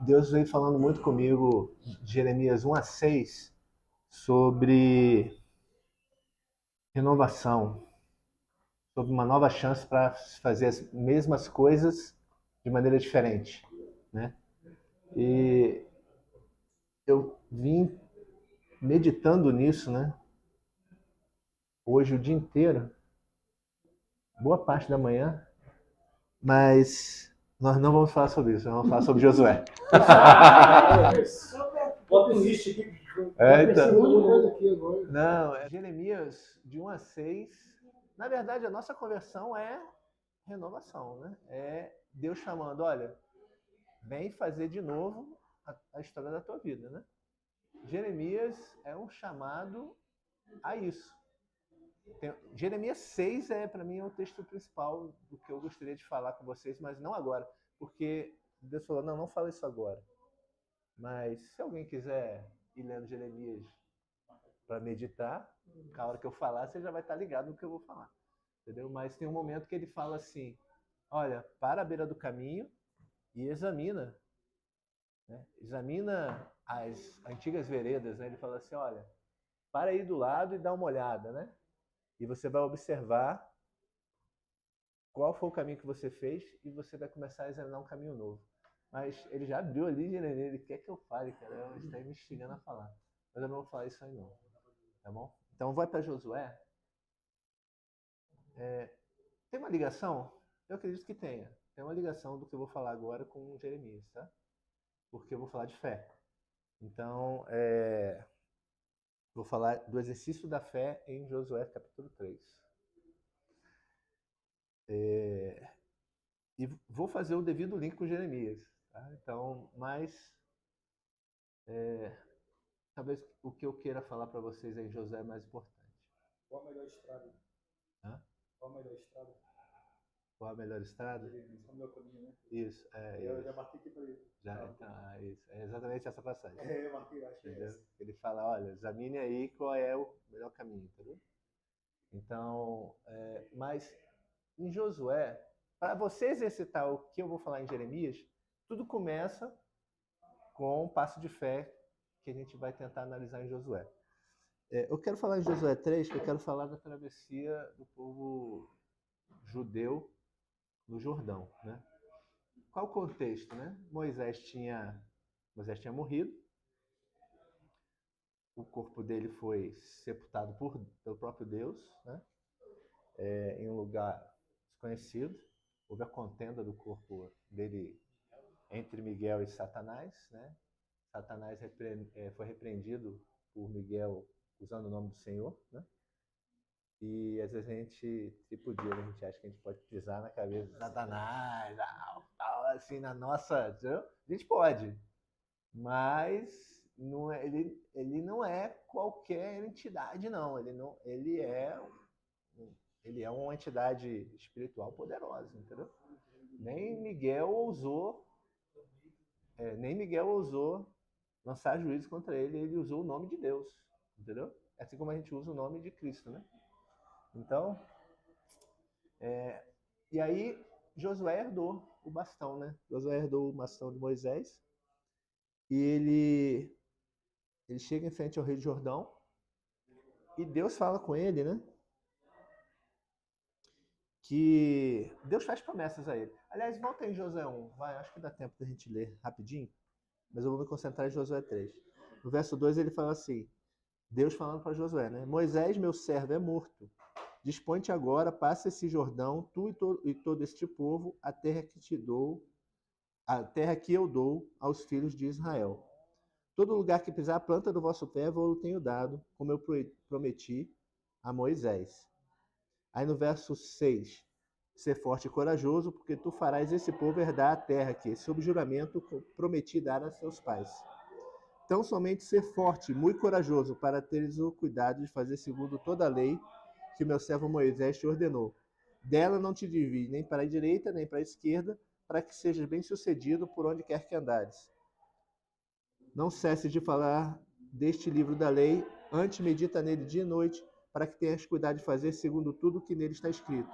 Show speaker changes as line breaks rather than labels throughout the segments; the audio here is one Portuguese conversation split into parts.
Deus vem falando muito comigo, Jeremias 1 a 6, sobre renovação, sobre uma nova chance para fazer as mesmas coisas de maneira diferente, né? E eu vim meditando nisso, né? Hoje o dia inteiro, boa parte da manhã, mas nós não vamos falar sobre isso, nós vamos falar sobre Josué.
Bota um lixo aqui.
Então. Não, é Jeremias de 1 a 6. Na verdade, a nossa conversão é renovação, né? É Deus chamando, olha, vem fazer de novo a história da tua vida, né? Jeremias é um chamado a isso. Jeremias 6 para mim, o texto principal do que eu gostaria de falar com vocês, mas não agora, porque Deus falou, não fala isso agora. Mas se alguém quiser ir lendo Jeremias para meditar, na hora que eu falar, você já vai estar ligado no que eu vou falar. Entendeu? Mas tem um momento que ele fala assim, olha, para a beira do caminho e examina, né? Examina as antigas veredas, né? Ele fala assim, olha, para aí do lado e dá uma olhada, né? E você vai observar qual foi o caminho que você fez e você vai começar a examinar um caminho novo. Mas ele já abriu ali, ele quer que eu fale, cara, ele está me instigando a falar. Mas eu não vou falar isso aí não, tá bom? Então vai para Josué. Tem uma ligação? Eu acredito que tenha. Tem uma ligação do que eu vou falar agora com Jeremias, tá? Porque eu vou falar de fé. Então, vou falar do exercício da fé em Josué capítulo 3. E vou fazer o devido link com Jeremias. Tá? Então, mas talvez o que eu queira falar para vocês em Josué é mais importante.
Qual a melhor estrada?
Hã?
Qual a melhor estrada?
Qual a melhor estrada?
Qual o melhor caminho, né?
Isso,
Eu
isso.
já marquei aqui para ele.
Então, isso. É exatamente essa passagem.
Eu marquei, acho que é essa.
Ele fala, olha, examine aí qual é o melhor caminho, entendeu? Então, mas em Josué, para você exercitar o que eu vou falar em Jeremias, tudo começa com um passo de fé que a gente vai tentar analisar em Josué. Eu quero falar em Josué 3, que eu quero falar da travessia do povo judeu no Jordão, né? Qual o contexto, né? Moisés tinha morrido, o corpo dele foi sepultado pelo próprio Deus, né? Em um lugar desconhecido. Houve a contenda do corpo dele entre Miguel e Satanás, né? Satanás foi repreendido por Miguel usando o nome do Senhor, né? E às vezes a gente, tipo dia, a gente acha que a gente pode pisar na cabeça de Satanás, assim, na nossa. Entendeu? A gente pode, mas não é, ele não é qualquer entidade, não. Ele é uma entidade espiritual poderosa, entendeu? Nem Miguel ousou, nem Miguel ousou lançar juízo contra ele. Ele usou o nome de Deus, entendeu? Assim como a gente usa o nome de Cristo, né? Então, e aí Josué herdou o bastão, né? Josué herdou o bastão de Moisés e ele chega em frente ao Rio Jordão e Deus fala com ele, né? Que Deus faz promessas a ele. Aliás, volta em Josué 1, vai, acho que dá tempo da gente ler rapidinho, mas eu vou me concentrar em Josué 3. No verso 2 ele fala assim, Deus falando para Josué, né? Moisés, meu servo, é morto. Dispõe-te agora, passa esse Jordão, tu e todo este povo, a terra que te dou, a terra que eu dou aos filhos de Israel. Todo lugar que pisar a planta do vosso pé, vou-lo tenho dado, como eu prometi a Moisés. Aí no verso 6, ser forte e corajoso, porque tu farás esse povo herdar a terra que, sob juramento, prometi dar a seus pais. Então somente ser forte e muito corajoso, para teres o cuidado de fazer segundo toda a lei que meu servo Moisés te ordenou. Dela não te desvie nem para a direita, nem para a esquerda, para que sejas bem-sucedido por onde quer que andares. Não cesse de falar deste livro da lei, antes medita nele dia e noite, para que tenhas cuidado de fazer segundo tudo o que nele está escrito.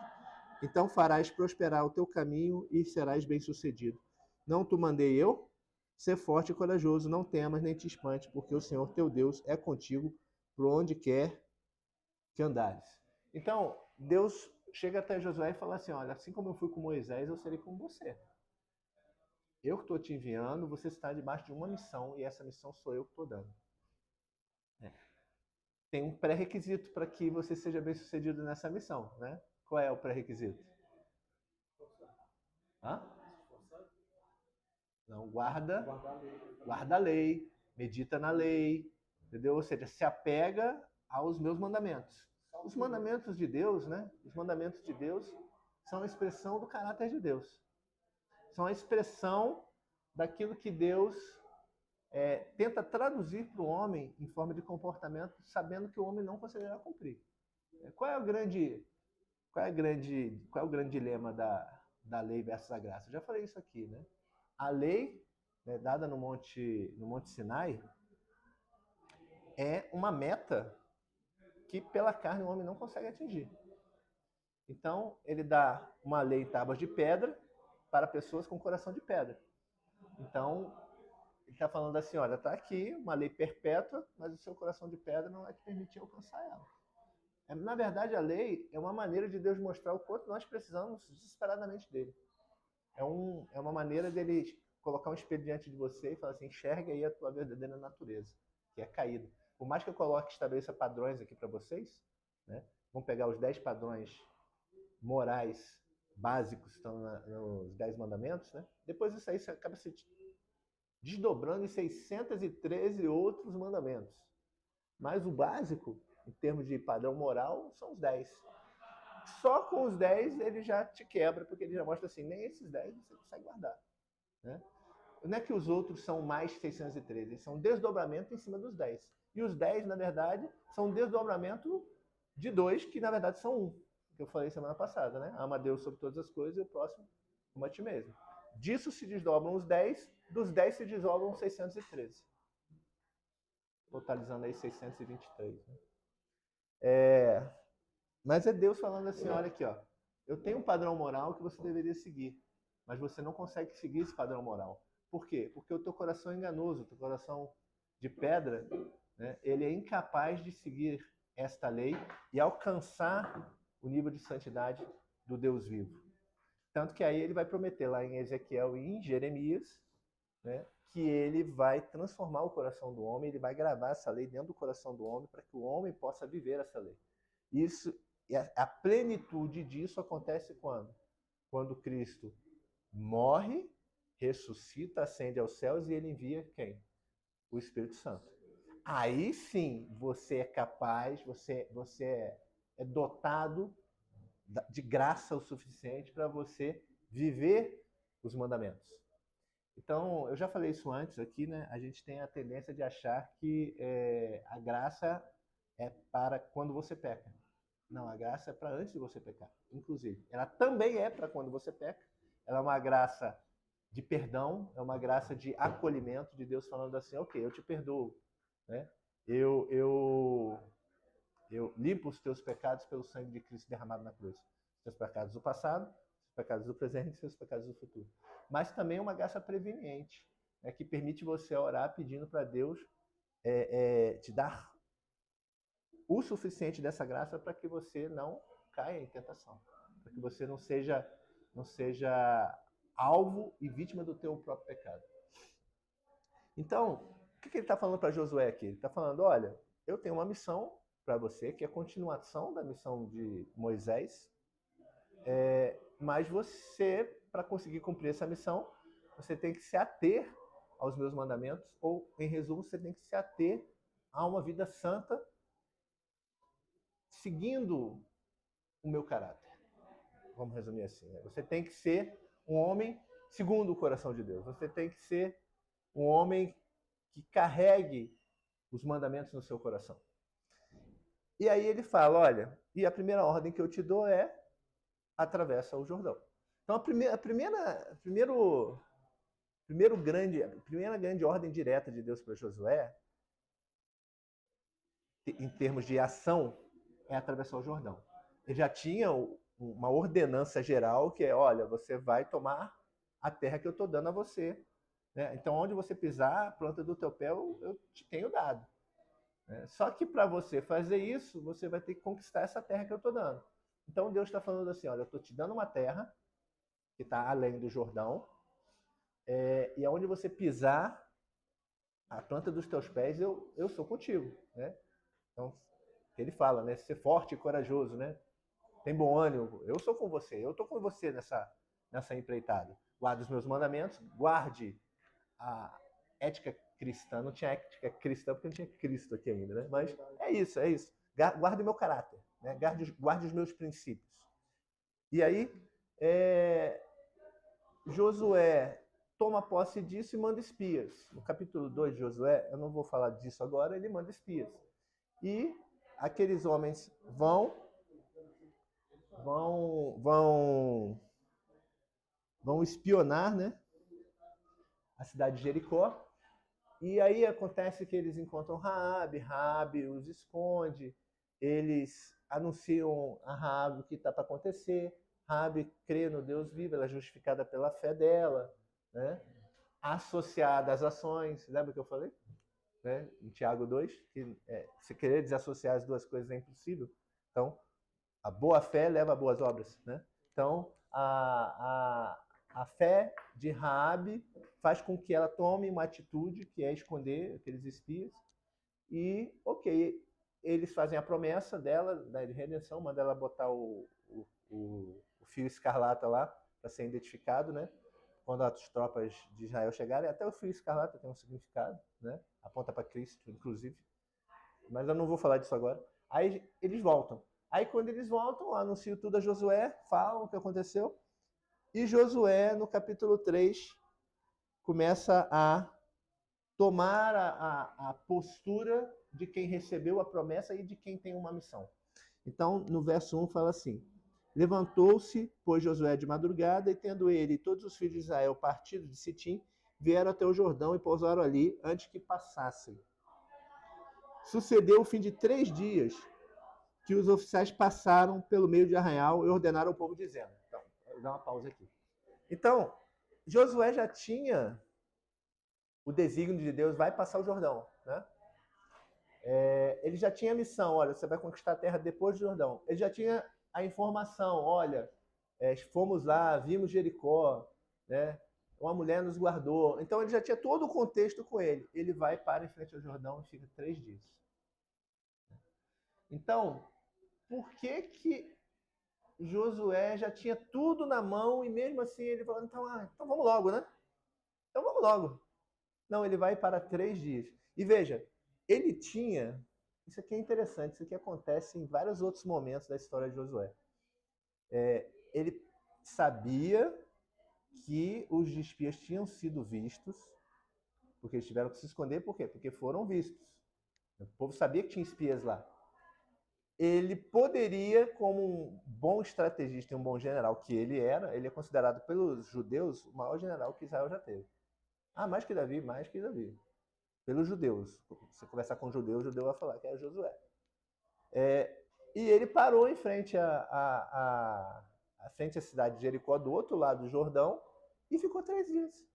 Então farás prosperar o teu caminho e serás bem-sucedido. Não te mandei eu? Ser forte e corajoso, não temas nem te espantes, porque o Senhor teu Deus é contigo por onde quer que andares. Então, Deus chega até Josué e fala assim, olha, assim como eu fui com Moisés, eu serei com você. Eu que estou te enviando, você está debaixo de uma missão, e essa missão sou eu que estou dando. Tem um pré-requisito para que você seja bem-sucedido nessa missão, né? Qual é o pré-requisito? Hã? Não, guarda a lei, medita na lei, entendeu? Ou seja, se apega aos meus mandamentos. Os mandamentos de Deus, né? Os mandamentos de Deus são a expressão do caráter de Deus. São a expressão daquilo que Deus tenta traduzir para o homem em forma de comportamento, sabendo que o homem não conseguirá cumprir. Qual é o grande dilema da lei versus a graça? Eu já falei isso aqui, né? A lei, né, dada no Monte Sinai, é uma meta que pela carne o homem não consegue atingir. Então, ele dá uma lei em tábuas de pedra para pessoas com coração de pedra. Então, ele está falando assim, olha, está aqui uma lei perpétua, mas o seu coração de pedra não vai te permitir alcançar ela. Na verdade, a lei é uma maneira de Deus mostrar o quanto nós precisamos desesperadamente dele. É uma maneira dele colocar um espelho diante de você e falar assim, enxerga aí a tua verdadeira natureza, que é caída. Por mais que eu coloque e estabeleça padrões aqui para vocês, né? Vamos pegar os 10 padrões morais básicos que estão nos 10 mandamentos, né? Depois disso aí você acaba se desdobrando em 613 outros mandamentos. Mas o básico, em termos de padrão moral, são os 10. Só com os 10 ele já te quebra, porque ele já mostra assim, nem esses 10 você consegue guardar. Né? Não é que os outros são mais 613, eles são desdobramento em cima dos 10. E os 10, na verdade, são desdobramento de 2, que na verdade são 1. Que eu falei semana passada, né? Ama a Deus sobre todas as coisas e o próximo como a ti mesmo. Disso se desdobram os 10, dos 10 se desdobram 613. Totalizando aí 623. Né? Mas é Deus falando assim, olha aqui, ó, eu tenho um padrão moral que você deveria seguir, mas você não consegue seguir esse padrão moral. Por quê? Porque o teu coração é enganoso, o teu coração de pedra, né, ele é incapaz de seguir esta lei e alcançar o nível de santidade do Deus vivo. Tanto que aí ele vai prometer lá em Ezequiel e em Jeremias, né, que ele vai transformar o coração do homem, ele vai gravar essa lei dentro do coração do homem para que o homem possa viver essa lei. Isso, a plenitude disso acontece quando? Quando Cristo morre, ressuscita, ascende aos céus e ele envia quem? O Espírito Santo. Aí sim você é capaz, você é dotado de graça o suficiente para você viver os mandamentos. Então, eu já falei isso antes aqui, né? A gente tem a tendência de achar que a graça é para quando você peca. Não, a graça é para antes de você pecar, inclusive. Ela também é para quando você peca. Ela é uma graça de perdão, é uma graça de acolhimento, de Deus falando assim, ok, eu te perdoo. Né? Eu limpo os teus pecados pelo sangue de Cristo derramado na cruz. Seus pecados do passado, seus pecados do presente e seus pecados do futuro. Mas também é uma graça preveniente, né, que permite você orar pedindo para Deus te dar o suficiente dessa graça para que você não caia em tentação, para que você não seja alvo e vítima do teu próprio pecado. Então, o que ele está falando para Josué aqui? Ele está falando, olha, eu tenho uma missão para você, que é a continuação da missão de Moisés, mas você, para conseguir cumprir essa missão, você tem que se ater aos meus mandamentos, ou, em resumo, você tem que se ater a uma vida santa, seguindo o meu caráter. Vamos resumir assim. Né? Você tem que ser um homem segundo o coração de Deus. Você tem que ser um homem que carregue os mandamentos no seu coração. E aí ele fala, olha, e a primeira ordem que eu te dou é atravessa o Jordão. Então a primeira grande ordem direta de Deus para Josué, em termos de ação, é atravessar o Jordão. Ele já tinha uma ordenança geral que é, olha, você vai tomar a terra que eu estou dando a você né? Então, onde você pisar, a planta do teu pé, eu te tenho dado. Né? Só que para você fazer isso, você vai ter que conquistar essa terra que eu estou dando. Então, Deus está falando assim, olha, eu estou te dando uma terra que está além do Jordão, e aonde você pisar, a planta dos teus pés, eu sou contigo. Né? Então, ele fala, né? Ser forte e corajoso, né? Tem bom ânimo, eu sou com você, eu estou com você nessa empreitada. Guarde os meus mandamentos, guarde a ética cristã. Não tinha ética cristã porque não tinha Cristo aqui ainda, né? Mas é isso, é isso. Guarde o meu caráter, né? Guarde os meus princípios. E aí, Josué toma posse disso e manda espias. No capítulo 2 de Josué, eu não vou falar disso agora, ele manda espias. E aqueles homens vão espionar, né, a cidade de Jericó. E aí acontece que eles encontram Raabe os esconde, eles anunciam a Raabe o que está para acontecer. Raabe crê no Deus vivo, ela é justificada pela fé dela, né? Associada às ações, lembra que eu falei? Né? Em Tiago 2, que se querer desassociar as duas coisas é impossível. Então, a boa fé leva a boas obras, né? Então, a fé de Raabe faz com que ela tome uma atitude que é esconder aqueles espias. E, ok, eles fazem a promessa dela, da redenção, manda ela botar o fio escarlata lá para ser identificado, né? Quando as tropas de Israel chegarem, até o fio escarlata tem um significado, né? Aponta para Cristo, inclusive. Mas eu não vou falar disso agora. Aí eles voltam. Aí quando eles voltam, anunciam tudo a Josué, falam o que aconteceu. E Josué, no capítulo 3, começa a tomar a postura de quem recebeu a promessa e de quem tem uma missão. Então, no verso 1 fala assim: levantou-se, pois, Josué de madrugada, e tendo ele e todos os filhos de Israel partido de Sitim, vieram até o Jordão e pousaram ali antes que passassem. Sucedeu o fim de 3 dias que os oficiais passaram pelo meio de Arraial e ordenaram ao povo dizendo. Então, vou dar uma pausa aqui. Então, Josué já tinha o desígnio de Deus, vai passar o Jordão, né? Ele já tinha a missão, olha, você vai conquistar a terra depois do Jordão. Ele já tinha a informação, olha, fomos lá, vimos Jericó, né? Uma mulher nos guardou. Então ele já tinha todo o contexto com ele. Ele vai para em frente ao Jordão e fica 3 dias. Então, por que Josué já tinha tudo na mão e mesmo assim ele falou, então vamos logo, né? Então vamos logo. Não, ele vai para 3 dias. E veja, ele tinha... Isso aqui é interessante, isso aqui acontece em vários outros momentos da história de Josué. Ele sabia que os espias tinham sido vistos, porque eles tiveram que se esconder, por quê? Porque foram vistos. O povo sabia que tinha espias lá. Ele poderia, como um bom estrategista e um bom general que ele é considerado pelos judeus o maior general que Israel já teve. Mais que Davi, mais que Davi. Pelos judeus. Se você conversar com um judeu, o judeu vai falar que era Josué. E ele parou em frente à cidade de Jericó, do outro lado do Jordão, e ficou 3 dias.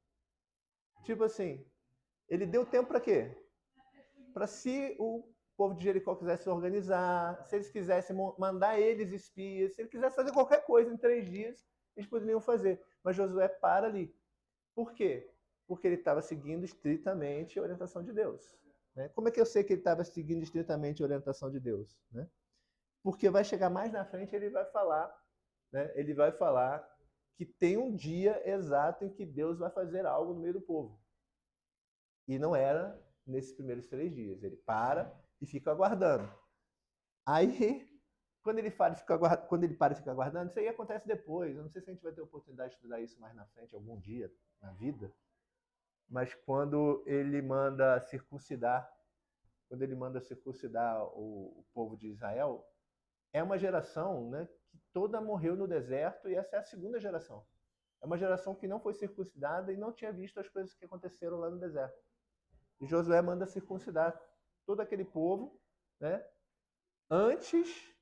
Tipo assim, ele deu tempo para quê? Para se o povo de Jericó quisesse se organizar, se eles quisessem mandar eles espias, se ele quisesse fazer qualquer coisa em 3 dias, eles poderiam fazer. Mas Josué para ali. Por quê? Porque ele estava seguindo estritamente a orientação de Deus. Né? Como é que eu sei que ele estava seguindo estritamente a orientação de Deus? Né? Porque vai chegar mais na frente, ele vai falar, né? Ele vai falar que tem um dia exato em que Deus vai fazer algo no meio do povo. E não era nesses primeiros 3 dias. Ele para e fica aguardando. Aí, quando ele para e fica aguardando, isso aí acontece depois. Eu não sei se a gente vai ter oportunidade de estudar isso mais na frente, algum dia na vida. Mas quando ele manda circuncidar o povo de Israel, é uma geração, né, que toda morreu no deserto, e essa é a segunda geração. É uma geração que não foi circuncidada e não tinha visto as coisas que aconteceram lá no deserto. E Josué manda circuncidar todo aquele povo, né, antes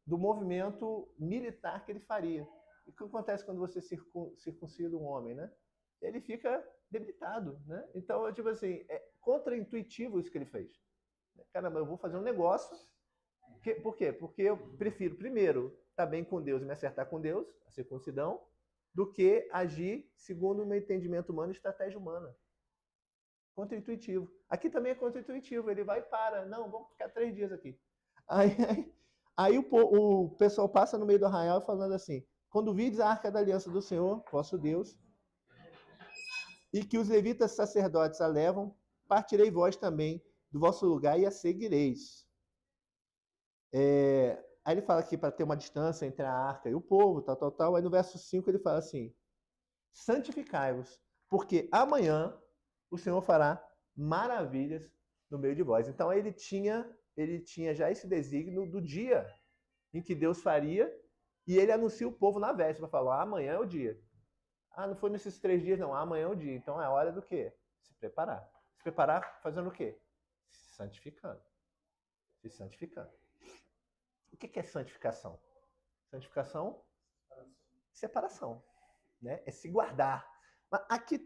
do movimento militar que ele faria. E o que acontece quando você circuncida um homem, né? ele fica debilitado, né? Então, tipo assim, é contraintuitivo isso que ele fez. Caramba, eu vou fazer um negócio. Por quê? Porque eu prefiro, primeiro, estar bem com Deus e me acertar com Deus, a circuncidão, do que agir segundo o meu entendimento humano e estratégia humana. Contraintuitivo. Aqui também é contraintuitivo. Ele vai e para. Não, vamos ficar 3 dias aqui. Aí o pessoal passa no meio do arraial falando assim: quando vides a arca da aliança do Senhor, vosso Deus, e que os levitas sacerdotes a levam, partirei vós também do vosso lugar e a seguireis. Aí ele fala aqui para ter uma distância entre a arca e o povo, tal. Aí no verso 5 ele fala assim: santificai-vos, porque amanhã o Senhor fará maravilhas no meio de vós. Então ele tinha já esse desígnio do dia em que Deus faria, e ele anuncia o povo na véspera, falar: amanhã é o dia. Não foi nesses 3 dias, não. Amanhã é o dia. Então é hora do quê? Se preparar. Se preparar fazendo o quê? Se santificando. Se santificando. O que é santificação? Santificação, separação, né? É se guardar. Mas aqui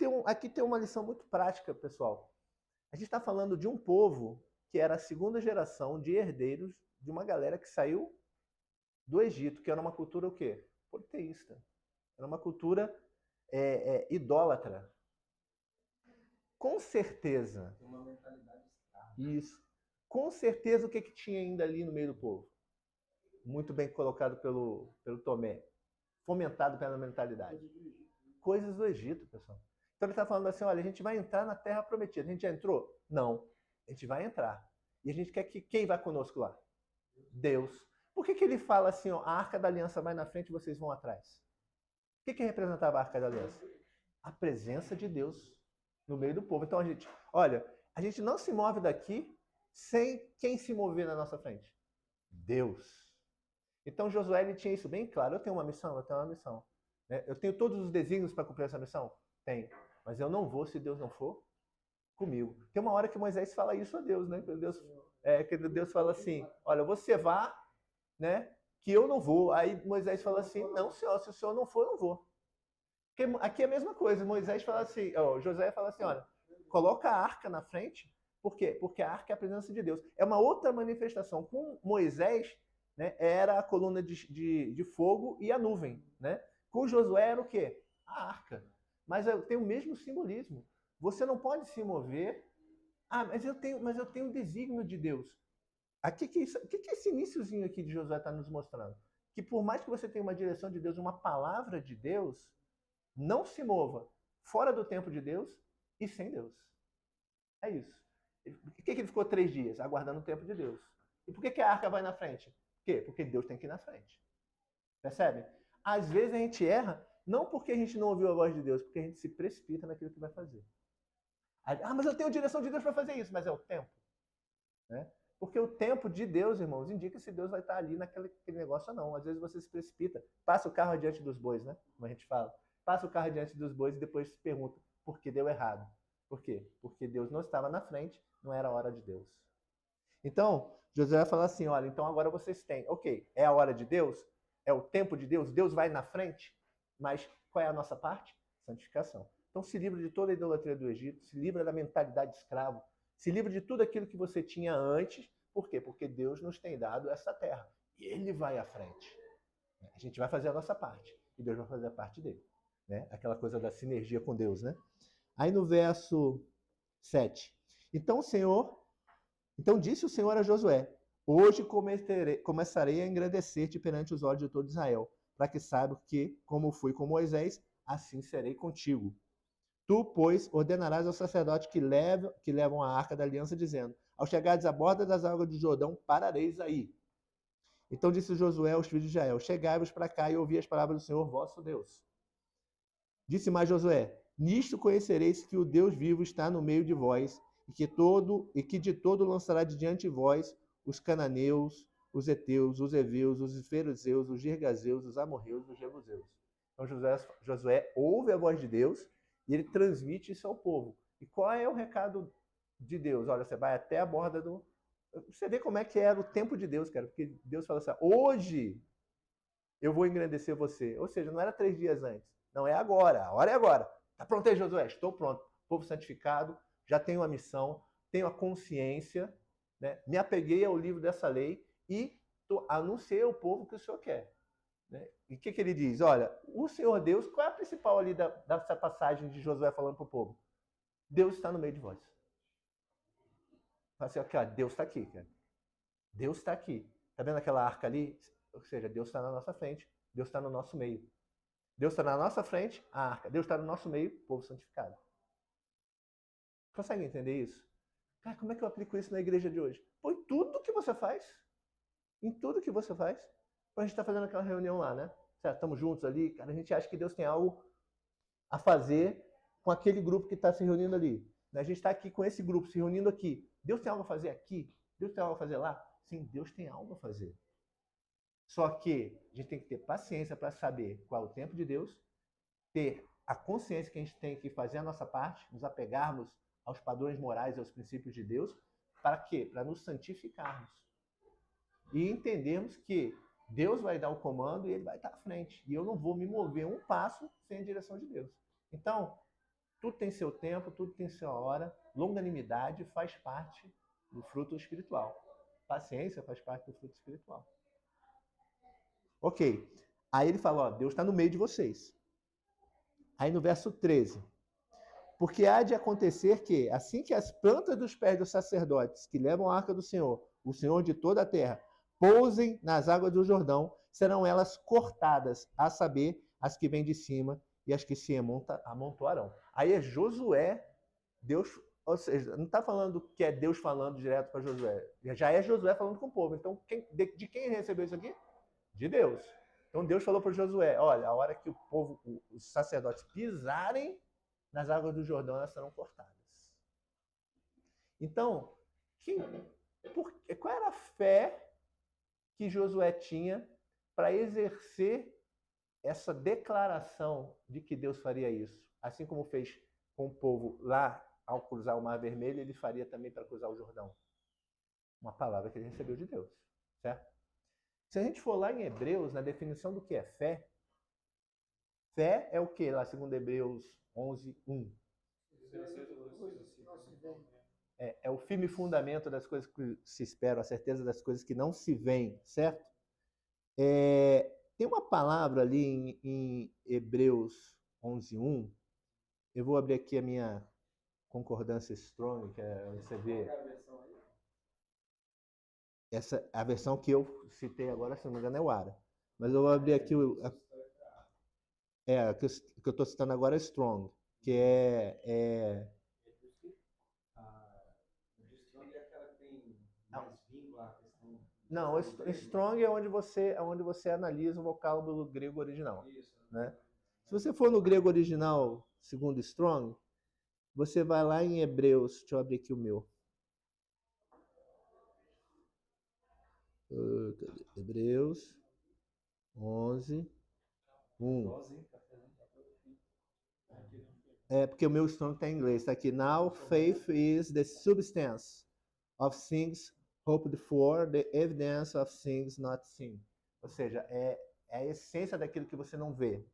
tem uma lição muito prática, pessoal. A gente está falando de um povo que era a segunda geração de herdeiros de uma galera que saiu do Egito, que era uma cultura o quê? Politeísta. Era uma cultura idólatra. Com certeza.
Uma mentalidade escrava.
Isso. Com certeza o que tinha ainda ali no meio do povo? Muito bem colocado pelo Tomé. Fomentado pela mentalidade. Coisas do Egito, pessoal. Então ele está falando assim: olha, a gente vai entrar na Terra Prometida. A gente já entrou? Não. A gente vai entrar. E a gente quer que quem vai conosco lá? Deus. Por que ele fala assim, ó, a Arca da Aliança vai na frente e vocês vão atrás? O que representava a Arca da Aliança? A presença de Deus no meio do povo. Então a gente não se move daqui sem quem se mover na nossa frente? Deus. Então Josué ele tinha isso bem claro. Eu tenho uma missão. Eu tenho todos os desígnios para cumprir essa missão? Tenho. Mas eu não vou se Deus não for comigo. Tem uma hora que Moisés fala isso a Deus, né? Que Deus fala assim: olha, você vá, né? Que eu não vou. Aí Moisés fala assim: não, Senhor, se o Senhor não for, eu não vou. Porque aqui é a mesma coisa. Moisés fala assim, Josué fala assim: olha, coloca a arca na frente. Por quê? Porque a arca é a presença de Deus. É uma outra manifestação. Com Moisés, né, era a coluna de fogo e a nuvem, né? Com Josué era o quê? A arca. Mas tem o mesmo simbolismo. Você não pode se mover. Mas eu tenho um desígnio de Deus. O que é esse iniciozinho aqui de Josué está nos mostrando? Que por mais que você tenha uma direção de Deus, uma palavra de Deus, não se mova fora do tempo de Deus e sem Deus. É isso. Por que ele ficou 3 dias? Aguardando o tempo de Deus. E por que a arca vai na frente? Por quê? Porque Deus tem que ir na frente. Percebe? Às vezes a gente erra, não porque a gente não ouviu a voz de Deus, porque a gente se precipita naquilo que vai fazer. Mas eu tenho direção de Deus para fazer isso, mas é o tempo. Né? Porque o tempo de Deus, irmãos, indica se Deus vai estar ali naquele negócio ou não. Às vezes você se precipita, passa o carro adiante dos bois, né? Como a gente fala. Passa o carro adiante dos bois e depois se pergunta por que deu errado. Por quê? Porque Deus não estava na frente, não era a hora de Deus. Então, Josué vai falar assim: olha, então agora vocês têm, ok, é a hora de Deus, é o tempo de Deus, Deus vai na frente, mas qual é a nossa parte? Santificação. Então se livra de toda a idolatria do Egito, se livra da mentalidade de escravo, se livra de tudo aquilo que você tinha antes. Por quê? Porque Deus nos tem dado essa terra. E Ele vai à frente. A gente vai fazer a nossa parte. E Deus vai fazer a parte dele. Né? Aquela coisa da sinergia com Deus, né? Aí no verso 7. Então disse o Senhor a Josué: hoje começarei a engrandecer-te perante os olhos de todo Israel, para que saiba que, como fui com Moisés, assim serei contigo. Tu, pois, ordenarás aos sacerdotes que levam a arca da aliança, dizendo: ao chegardes à borda das águas do Jordão, parareis aí. Então disse Josué aos filhos de Israel: chegai-vos para cá e ouvi as palavras do Senhor vosso Deus. Disse mais Josué: nisto conhecereis que o Deus vivo está no meio de vós, e que de todo lançará de diante de vós os cananeus, os heteus, os heveus, os ferezeus, os girgazeus, os amorreus, os jebuseus. Então Josué ouve a voz de Deus e ele transmite isso ao povo. E qual é o recado de Deus? Olha, você vai até a borda do... Você vê como é que era o tempo de Deus, cara. Porque Deus fala assim: hoje eu vou engrandecer você. Ou seja, não era 3 dias antes. Não, é agora. A hora é agora. Está pronto aí, Josué? Estou pronto. Povo santificado, já tenho a missão, tenho a consciência, né? Me apeguei ao livro dessa lei e anunciei ao povo o que o Senhor quer. Né? E o que ele diz? Olha, o Senhor Deus, qual é a principal ali dessa passagem de Josué falando para o povo? Deus está no meio de vós. Fala assim, aqui, ó, Deus está aqui, cara. Deus está aqui. Está vendo aquela arca ali? Ou seja, Deus está na nossa frente, Deus está no nosso meio. Deus está na nossa frente, a arca. Deus está no nosso meio, povo santificado. Consegue entender isso? Cara, como é que eu aplico isso na igreja de hoje? Pô, em tudo que você faz. Em tudo que você faz. A gente está fazendo aquela reunião lá, né? Certo, estamos juntos ali. Cara, a gente acha que Deus tem algo a fazer com aquele grupo que está se reunindo ali. A gente está aqui com esse grupo se reunindo aqui. Deus tem algo a fazer aqui? Deus tem algo a fazer lá? Sim, Deus tem algo a fazer. Só que a gente tem que ter paciência para saber qual é o tempo de Deus, ter a consciência que a gente tem que fazer a nossa parte, nos apegarmos aos padrões morais e aos princípios de Deus. Para quê? Para nos santificarmos. E entendermos que Deus vai dar o comando e Ele vai estar à frente. E eu não vou me mover um passo sem a direção de Deus. Então, tudo tem seu tempo, tudo tem sua hora. Longanimidade faz parte do fruto espiritual. Paciência faz parte do fruto espiritual. Ok. Aí ele fala, ó, Deus está no meio de vocês. Aí no verso 13. Porque há de acontecer que, assim que as plantas dos pés dos sacerdotes que levam a arca do Senhor, o Senhor de toda a terra, pousem nas águas do Jordão, serão elas cortadas, a saber, as que vêm de cima e as que se amontoarão. Aí é Josué, Deus, ou seja, não está falando que é Deus falando direto para Josué, já é Josué falando com o povo. Então, de quem recebeu isso aqui? De Deus. Então Deus falou para Josué, olha, a hora que o povo, os sacerdotes pisarem nas águas do Jordão, elas serão cortadas. Então, qual era a fé que Josué tinha para exercer essa declaração de que Deus faria isso? Assim como fez com o povo lá ao cruzar o Mar Vermelho, ele faria também para cruzar o Jordão. Uma palavra que ele recebeu de Deus, certo? Se a gente for lá em Hebreus, na definição do que é fé, fé é o que lá, segundo Hebreus 11, 1? É o firme fundamento das coisas que se esperam, a certeza das coisas que não se veem, certo? Tem uma palavra ali em Hebreus 11, 1. Eu vou abrir aqui a minha concordância Strong, que é você vê. Essa, a versão que eu citei agora, se não me engano, é o ARA. Mas eu vou abrir aqui a que eu estou citando agora é Strong, que é não, Strong é onde você analisa o vocábulo grego original. Né? Se você for no grego original, segundo Strong, você vai lá em Hebreus, deixa eu abrir aqui o meu. Hebreus 11, 1. Porque o meu Strong está em inglês. Está aqui. Now faith is the substance of things hoped for, the evidence of things not seen. Ou seja, é a essência daquilo que você não vê.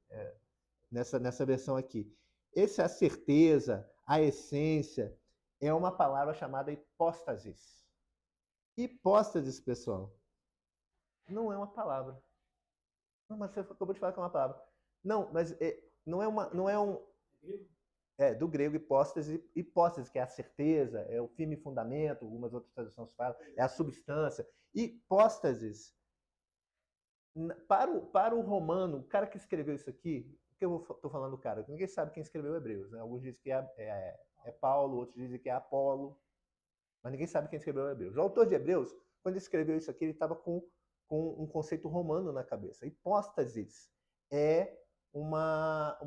Nessa versão aqui. Essa certeza, a essência, é uma palavra chamada hipóstasis. Hipóstasis, pessoal, não é uma palavra. Não, mas você acabou de falar que é uma palavra. Não, mas não é um... do grego hipóstase, que é a certeza, é o firme fundamento, algumas outras traduções falam, é a substância. Hipóstasis, para o romano, o cara que escreveu isso aqui, que eu estou falando do cara, ninguém sabe quem escreveu Hebreus, né? Alguns dizem que é Paulo, outros dizem que é Apolo, mas ninguém sabe quem escreveu Hebreus. O autor de Hebreus, quando ele escreveu isso aqui, ele estava com um conceito romano na cabeça. Hipóstasis é uma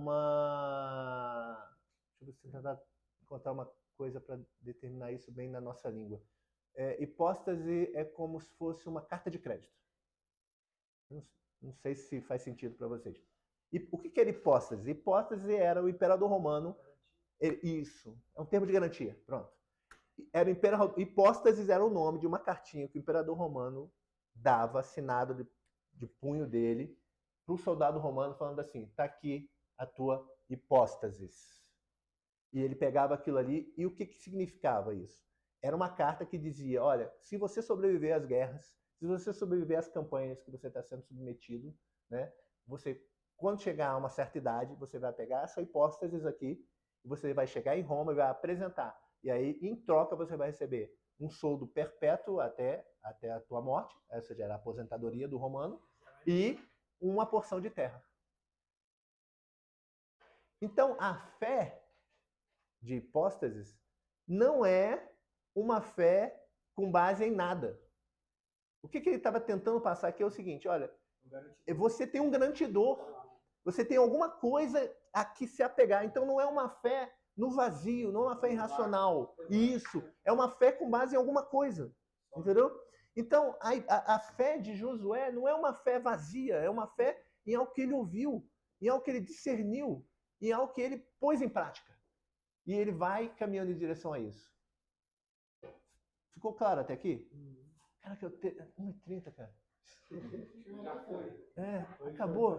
deixa eu tentar encontrar uma coisa para determinar isso bem na nossa língua. Hipóstase é como se fosse uma carta de crédito. Não sei se faz sentido para vocês. E o que era hipóstase? Hipóstase era o imperador romano. Isso, é um termo de garantia. Pronto. Hipóstase era o nome de uma cartinha que o imperador romano dava, assinado de punho dele, para o soldado romano, falando assim: está aqui a tua hipóstasis. E ele pegava aquilo ali, e o que significava isso? Era uma carta que dizia, olha, se você sobreviver às guerras, se você sobreviver às campanhas que você está sendo submetido, né, você, quando chegar a uma certa idade, você vai pegar essa hipóstase aqui, você vai chegar em Roma e vai apresentar. E aí, em troca, você vai receber um soldo perpétuo até a tua morte, essa já era a aposentadoria do romano, e uma porção de terra. Então, a fé de hipóstases não é uma fé com base em nada. O que ele estava tentando passar aqui é o seguinte, olha, você tem um garantidor, você tem alguma coisa a que se apegar. Então não é uma fé no vazio, não é uma fé irracional. Isso, é uma fé com base em alguma coisa. Entendeu? Então a fé de Josué não é uma fé vazia, é uma fé em algo que ele ouviu, em algo que ele discerniu, em algo que ele pôs em prática. E ele vai caminhando em direção a isso. Ficou claro até aqui? Cara, que eu tenho 1h30, cara.
Já foi.
Acabou.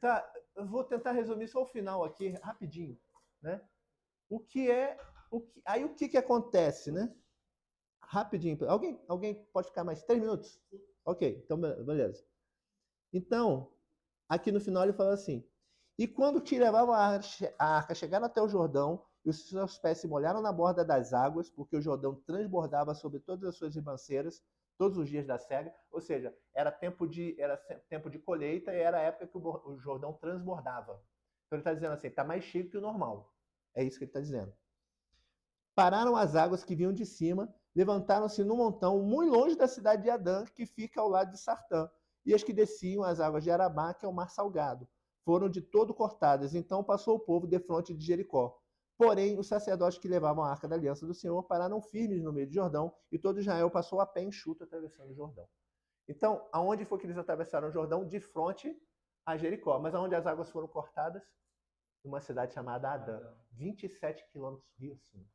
Tá, eu vou tentar resumir só o final aqui, rapidinho, né? Aí o que acontece, né? Rapidinho. Alguém pode ficar mais 3 minutos? Ok, então beleza. Então, aqui no final ele fala assim, e quando te levava a arca chegaram até o Jordão, e os seus pés se molharam na borda das águas, porque o Jordão transbordava sobre todas as suas ribanceiras, todos os dias da cega, ou seja, era tempo de colheita e era a época que o Jordão transbordava. Então ele está dizendo assim, está mais cheio que o normal. É isso que ele está dizendo. Pararam as águas que vinham de cima, levantaram-se num montão muito longe da cidade de Adã, que fica ao lado de Sartã, e as que desciam as águas de Arabá, que é o mar salgado. Foram de todo cortadas. Então passou o povo defronte de Jericó. Porém, os sacerdotes que levavam a arca da aliança do Senhor pararam firmes no meio do Jordão, e todo Israel passou a pé enxuto atravessando o Jordão. Então, aonde foi que eles atravessaram o Jordão? De frente a Jericó. Mas aonde as águas foram cortadas? Numa cidade chamada Adã. 27 quilômetros rio acima.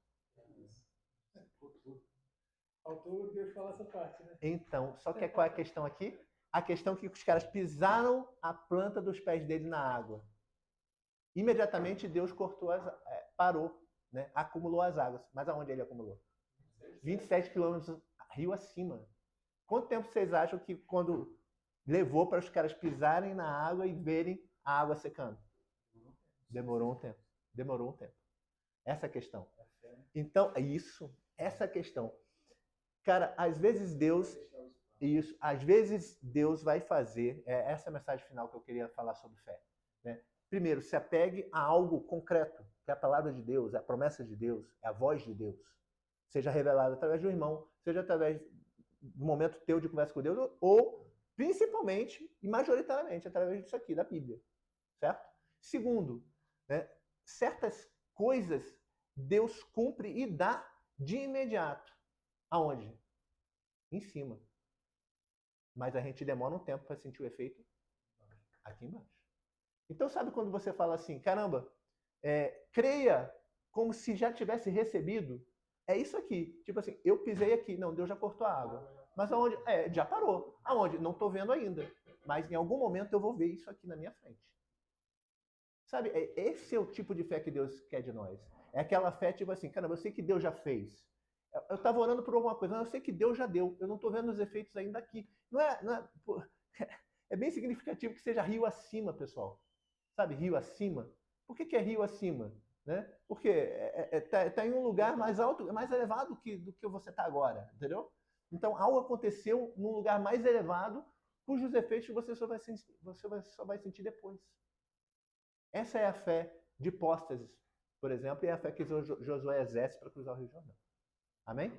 Faltou Deus falar essa parte, né?
Então, só que qual é a questão aqui? A questão é que os caras pisaram a planta dos pés deles na água. Imediatamente Deus parou, né? Acumulou as águas. Mas aonde ele acumulou? 27 quilômetros rio acima. Quanto tempo vocês acham que quando levou para os caras pisarem na água e verem a água secando? Demorou um tempo. Essa é a questão. Então, essa é a questão. Cara, às vezes Deus vai fazer, essa é a mensagem final que eu queria falar sobre fé, né? Primeiro, se apegue a algo concreto, que é a palavra de Deus, é a promessa de Deus, é a voz de Deus. Seja revelada através de um irmão, seja através do momento teu de conversa com Deus, ou principalmente e majoritariamente através disso aqui, da Bíblia. Certo? Segundo, né, certas coisas Deus cumpre e dá de imediato. Aonde? Em cima. Mas a gente demora um tempo para sentir o efeito aqui embaixo. Então, sabe quando você fala assim, caramba, creia como se já tivesse recebido? É isso aqui. Tipo assim, eu pisei aqui. Não, Deus já cortou a água. Mas aonde? Já parou. Aonde? Não estou vendo ainda. Mas em algum momento eu vou ver isso aqui na minha frente. Sabe, esse é o tipo de fé que Deus quer de nós. É aquela fé tipo assim, caramba, eu sei que Deus já fez. Eu estava orando por alguma coisa, mas eu sei que Deus já deu. Eu não estou vendo os efeitos ainda aqui. É bem significativo que seja rio acima, pessoal. Sabe, rio acima? Por que é rio acima? Né? Porque está em um lugar mais alto, mais elevado do que você está agora, entendeu? Então, algo aconteceu num lugar mais elevado, cujos efeitos você só vai sentir depois. Essa é a fé de hipóstases, por exemplo, e é a fé que Josué exerce para cruzar o Rio Jordão. Amém?